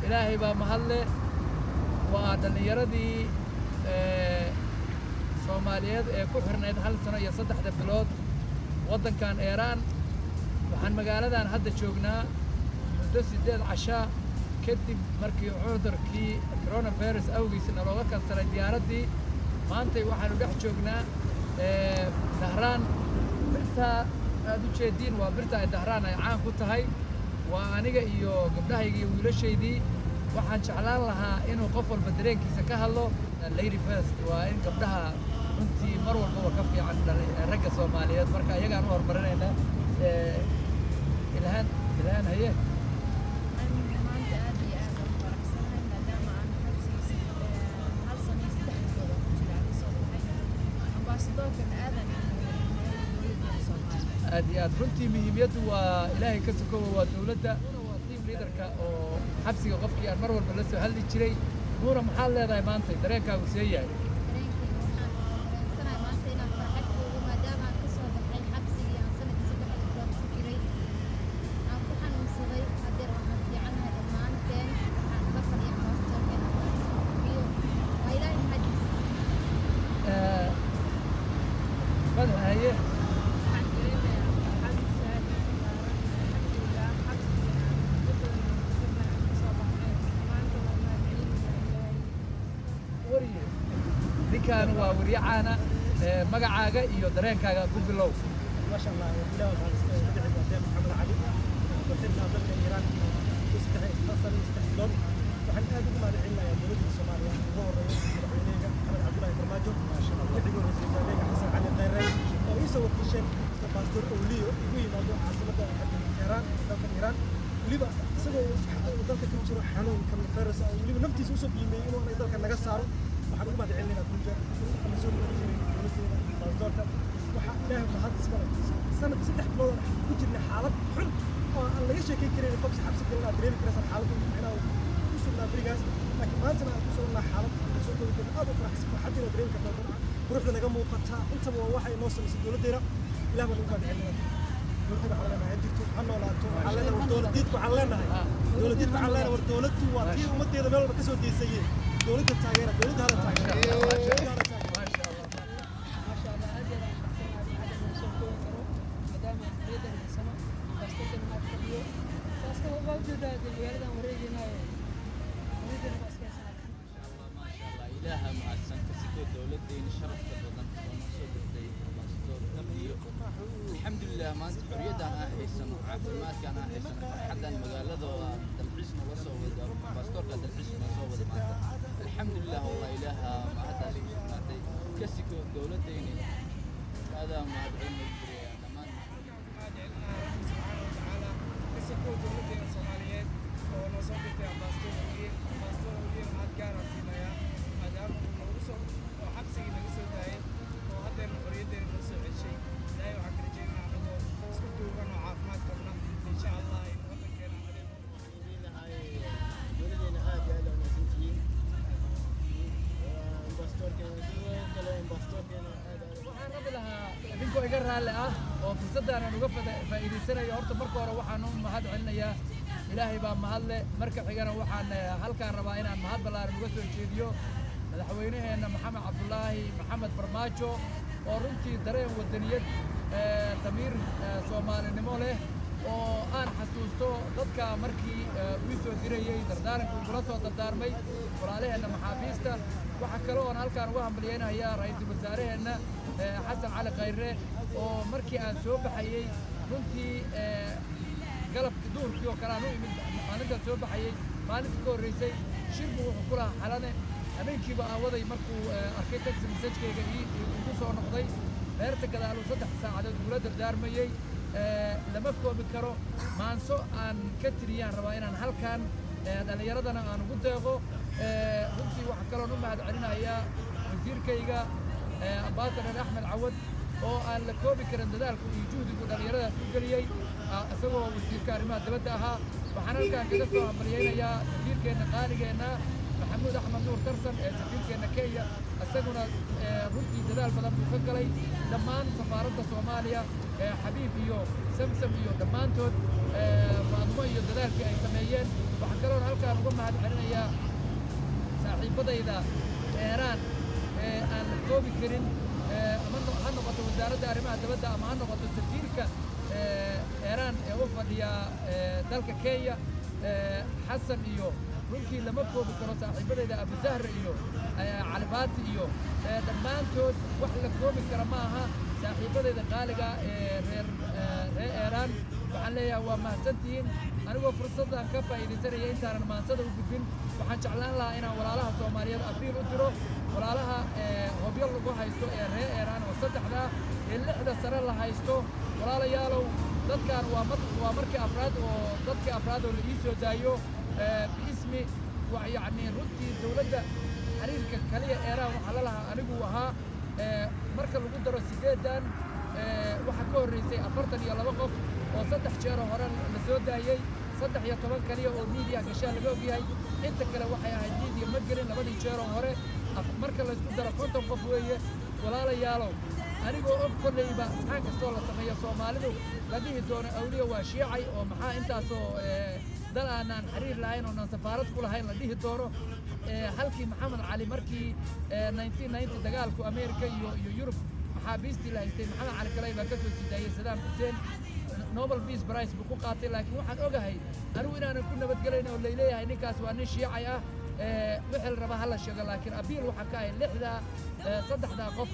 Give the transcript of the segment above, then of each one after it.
إلهي بمحله ودلنيردي Soomaaliyeed ee ku xirnayd hal sano iyo 3 bilood wadankan Iran waxaan magaaladan hadda joognaa muddo 8 casha kadib markii cudurkii coronavirus awgiisna looga kansalay diyaaradii maanta waxaanu dhex joognaa Dahraan birta aad u jeedin waa birta ay Dahraan ay caan ku tahay waa aniga iyo gabdhahayga iyo wiilashaydii waxaan jeclaan lahaa inuu qof walba dareenkiisa ka hadlo lady first waa in gabdhaha runtii mar walba ka fiican ragga Soomaaliyeed marka iyagaan u hormarinayna ilhaan haye aad runtii muhiimiyadu waa ilaahay ka sokow waa dawladda waa team leaderka oo xabsiga qofkii aan mar walba la soo hadli jiray nuura maxaa leedahay maanta dareenkaagu see yahay كان وريعانا مقعاقة إيو درينكاقة بلو ما شاء الله إله محمد علي وقتلنا ضد إيران استحلال وحن آدم ما دعينا يا دولة الصومالية هو الرئيس الحينية محمد عبد الله فرماجو ما شاء الله يحيي رئيس الوزراء حسن علي الطيران ويسوي كل شيء باستور أوليو يقول موضوع عاصمة إيران دولة إيران وليبا سووا دولة كم شروع حنون كم فارس وليبا نفتي سوسو بيمين وأنا دولة نجسارو waxaan ugu madcelinayna kulka mas'uul ka jiray dowladda waxa ilaahay ma had isbara sanad 3 bilood ku jirna xaalad xun oo aan laga sheekay karin qof xabsi galna dareemi kara xaalad inuu ku sugnaa barigaas laakiin maanta aan ku sugnaa xaalad soo dhawaa aad u faraxsan waxa jira dareemi kartaa quruxda naga muuqata inta waxay noo sameysay dowladdeena ilaahay ma ugu madcelinayna dowladda waxaan leenahay jirto waxaan noolaato waxaan leenahay dowladdiidku waxaan leenahay war dowladdu waa tii ummadeeda meel walba ka soo deysayeen دولة التاجرة دولة هذا التاجرة ما شاء الله أجل عدد مسؤول مدام ريدا السماء أستاذ ما تقبله أستاذ موجود هذا الولد وريجنا وريدا بس ما شاء الله إلها مع السنة سكوت دولة دين شرف كبرنا ونصود الدين ونصود الدنيا الحمد لله ما أنت حرية أنا أحسن عافمات كان أحسن حدا المجال الحسن وصوّد باستور قد الحسن وصوّد الحمد لله والله إلها ما هذا سبحانه كسكو دولة دين هذا ما أدعي كمان ما جعلنا سبحانه وتعالى كسكو دولة دين الصوماليين ونصود باستور وليه ما كان سينايا هذا موضوع وحبسي نقصد هاي وهذا الحرية دين نقصد الشيء لا يعكر جينا عنده سكوت وكانوا عافمات كمنا إن شاء الله idinkoo iga raalli ah oo fursaddan aan uga faa'iideysanayo horta marka hore waxaan u mahad celinayaa ilaahay baa mahadle marka xigana waxaan halkaan rabaa inaan mahad ballaaran uga soo jeediyo madaxweynaheenna maxamed cabdulaahi maxamed farmaajo oo runtii dareen wadaniyad damiir soomaalinimo leh oo aan xasuusto dadka markii uu soo dirayay dardaaranka uu kula soo dardaarmay walaalaheenna maxaabiista waxa kale oo aan halkaan uga hambaliyeynayaa ra'iisul wasaaraheenna xasan cali khayre oo markii aan soo baxayay runtii galabkii duurkii oo kale aan u imid maalintaan soo baxayay maalintii ka horreysay shirbu wuxuu ku lahaa xalane habeenkiiba aan waday markuu arkay taxi messagekayga igu soo noqday beerta gadaalu 3 saacadood ugula dardaarmayey lama koobi karo maanso aan ka tiriyaan rabaa inaan halkaan dhalinyaradana aan ugu deeqo runtii waxaa kaloon u mahad celinayaa wasiirkayga ambaasador Axmed Cawad oo aan la koobi karin dadaalku iyo juhdigu dhallinyaradaas u geliyey isagoo wasiirka arrimaha dibadda ahaa waxaan halkaan kaga soo hambalyaynayaa safiirkeenna qaaligeena maxamuud axmed nuur tarsan ee safiirkeenna Kenya isaguna runtii dadaal badan buu ka galay dhammaan safaaradda Soomaaliya xabiib iyo samsam iyo dhammaantood faadumo iyo dadaalkii ay sameeyeen waxaan kaloon halkaan uga mahad celinayaa saaxiibadayda Iiraan aan la koobi karin ama ha noqoto wasaaradda arrimaha dibadda ama ha noqoto safiirka Iiraan ee u fadhiya dalka Kenya xasan iyo runtii lama koobi karo saaxiibadayda Abu Zahra iyo Cali Baati iyo dhammaantood wax la koobi kara ma aha saaxiibadayda qaaliga reer Iiraan waxaan leeyahay waa mahadsantihiin anigoo fursaddan ka faa'iidaysanaya intaanan maansada u gudbin waxaan jeclaan lahaa inaan walaalaha Soomaaliyeed abriil u diro walaalaha hobyo lagu haysto ee reer Iiraan oo saddexda ee 6 sano la haysto walaalayaalow dadkan waa markii afraad oo dadkii afraad oo la ii soo daayo bismi يعني runtii dawladda xiriirka kaliya Iiraan waxa la lahaa anigu ahaa marka lagu daro 8dan waxa ka horeysay 42 qof oo 3 jeer hore la soo daayay 13 kaliya oo media gashaa laga ogyahay inta kale waxay ahayd media ma gelin labadii jeer hore marka la isku daro 50 qof weeye walaalayaalow anigoo og kolleyba saxan kastoo la sameeyo Soomaalidu la dhihi doono awliya waa shiicay oo maxaa intaasoo dal aanan xiriir lahayn oo aan safaarad ku lahayn la dhihi doono halkii Maxamed Cali markii 1990 dagaalku Ameerika iyo Yurub maxaabiistii la haystay Maxamed Cali kale baa ka soo sidaayay Saddam Hussein Nobel Peace Prize buu ku qaatay laakiin waxaan ogahay anigu inaanan ku nabadgelayn oo leeyahay ninkaas waa nin shiicay ah wixii la raba hala sheego laakiin abiil waxa ka ahay 3 qof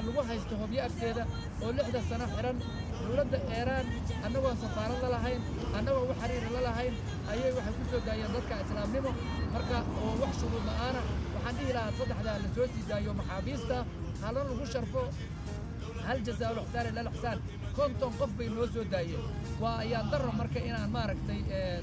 lagu haysto hobyo agteeda oo 6 sano xiran dawladda Iiraan annagoo safaarad la lahayn annagoo wax xiriir la lahayn ayay waxay ku soo daayeen dadka islaamnimo marka oo wax shuruud la'aana waxaan dhihi lahaa 3 la soo sii daayo maxaabiista halan lagu sharfo hal jazaa wal ihsaan ila ihsaan konton qof bay noo soo daayeen waa ayaa darro marka inaan maaragtay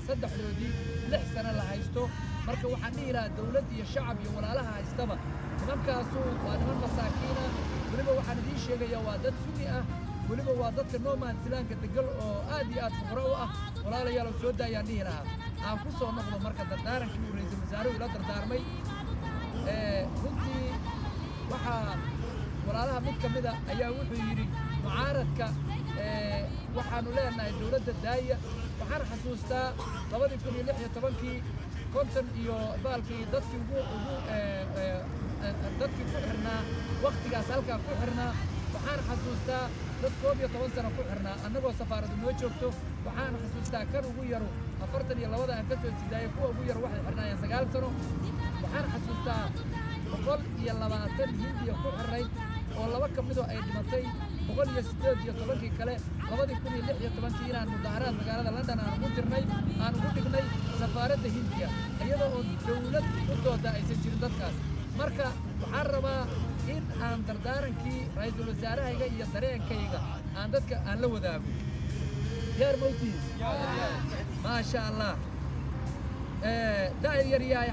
3doodii 6 sano la haysto marka waxaan dhihi lahaa dawlad iyo shacab iyo walaalaha haystaba nimankaasu waa niman masaakiina weliba waxaan idiin sheegayaa waa dad sunni ah weliba waa dadka noomaantilaanka degal oo aad iyo aad fuqaro u ah walaalayaal soo daayaan dhihi lahaa aan ku soo noqdo marka dardaarankii uu ra'iisul wasaaruhu ila dardaarmay runtii waxaa walaalaha mid ka mida ayaa wuxuu yidhi mucaaradka waxaanu leenahay dawladda daaya waxaan xasuustaa 2016 konton iyo baalkii dadkii dadkii ku xirnaa waqtigaas halkaa ku xirnaa waxaan xasuustaa dad 11 sano ku xirnaa annagoo safaaradu noo joogto waxaan xasuustaa kan ugu yaro 42 aan ka soo sidaayay kuwa ugu yar waxay xirnaayeen 9 sano waxaan xasuustaa 120 hindiya ku xirnayd oo 2 ka mid ay dhimatay 118 kale 2016 inaan mudaharaad magaalada London aan ugu dirnay aan ugu dhignay safaaradda Hindiya iyadoo oo dawlad u dooda aysan jirin dadkaas marka waxaan rabaa in aan dardaarankii ra'iisul wasaarahayga iyo dareenkayga aan dadka aan la wadaago yaar mawti ma sha Allah daayir yahay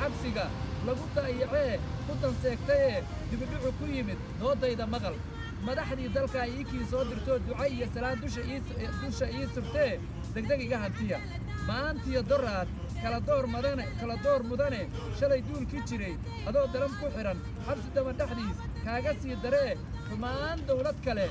xabsiga lagu daayacay ku tanseegtay dibadhu ku yimid doodayda maqal madaxdii dalka ay kii soo dirto ducay iyo salaad dusha ii surtee degdeg iga hantiya maantiyo doraad kala door mudane shalay duulkii jiray adoo daran ku xiran xabsi daba dhaxdiis kaaga sii daree xumaan dawlad kale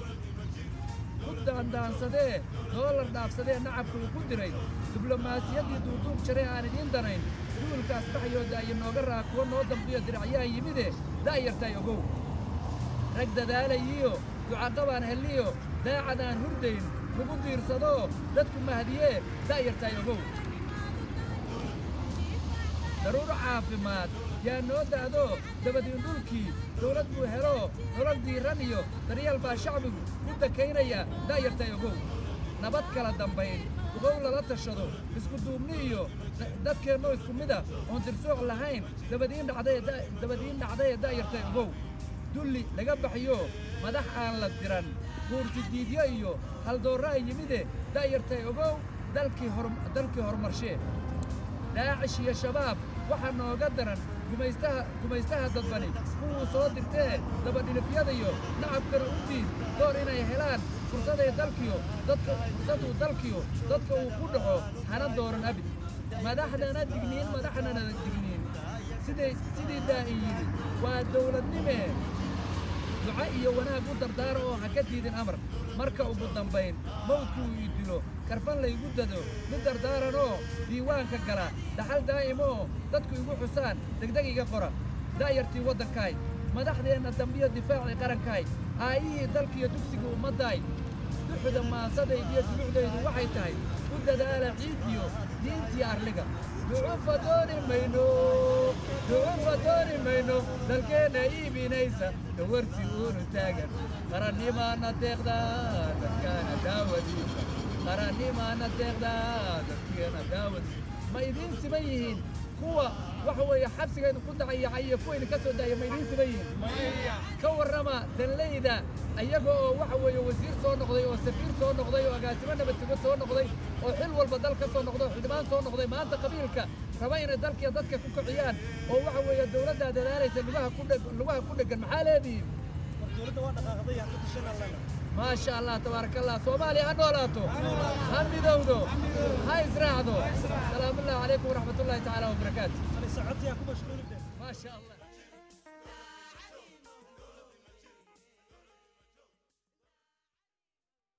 ku daandaansadee doolar dhaafsadee nacabku ku diray diblomaasiyaddii duuduub jaray aan idiin danayn duulkaas baxyooda ay nooga raa kuwa noo dambiyo diracyaha yimide daayartay ogow rag dadaalayiyo ducaqabaan heliyo daacadaan hurdayn lagu diirsado dadku mahadiyee daayartay ogow daruuro caafimaad yaa noo da'do dabadiin dhulkii dawlad buu helo nolol diiran iyo daryeel baa shacbigu ku dakaynaya daayartay ogow nabad kala dambayn ugow lala tashado isku duubni iyo dadkeennoo isku mida oon tirsooc lahayn dabadiin dhacday daayartay ogow dulli laga baxyo madax aan la diran guursi diidyo iyo haldoorra ay yimide daayartay ogow dalkii horumarshee daacish iyo shabaab waxaa nooga daran gumaystaha dadbani kuwuu soo dirtee dabadhilifyadayo nacabkana u diid door inay helaan fursaduu dalkiyo dadka uu ku dhaco hana dooran abid madaxdana digniin sidii daa'in yidhi waa dawladnimee duca iyo wanaag u dardaara oo ha ka diidin amar marka ugu dambayn mawdkuu ii dilo karfan laygu dado mid dardaaranoo diiwaanka gala dhaxal daa'imoo dadku igu xusaan degdeg iga qora da'yartii waddankaay madaxdeenna dambiyo difaacii qarankaay aayihii dalkiyo dugsiga ummaddaay duxda maasadaydiyo dulucdaydu waxay tahay u dadaala ciiddiyo diintii arliga ducufa dooni mayno dalkeenna iibinaysa dawarsi uunu taagan qarannimaana deeqdaa dadkaana daawadiisa ma idiin siman yihiin kuwa waxa weeye xabsigaydu ku dacayacay iyo kuwayna ka soo daaya ma idiin siman yihiin ka warrama danleyda ayaga oo waxa weeye wasiir soo noqday oo safiir soo noqday oo agaasimo nabadgebo soo noqday oo xil walba dal ka soo noqday oo xildhibaan soo noqday maanta qabiilka raba inay dalkiiyo dadka ku kiciyaan oo waxa weeye dawladdaa dadaalaysa lugaha ku dheggan maxaa leedihiin ما شاء الله تبارك الله صومالي هنولاتو هم بدودو هاي زراعدو سلام الله عليكم ورحمة الله تعالى وبركاته أنا ساعتي أكو مشغول ما شاء الله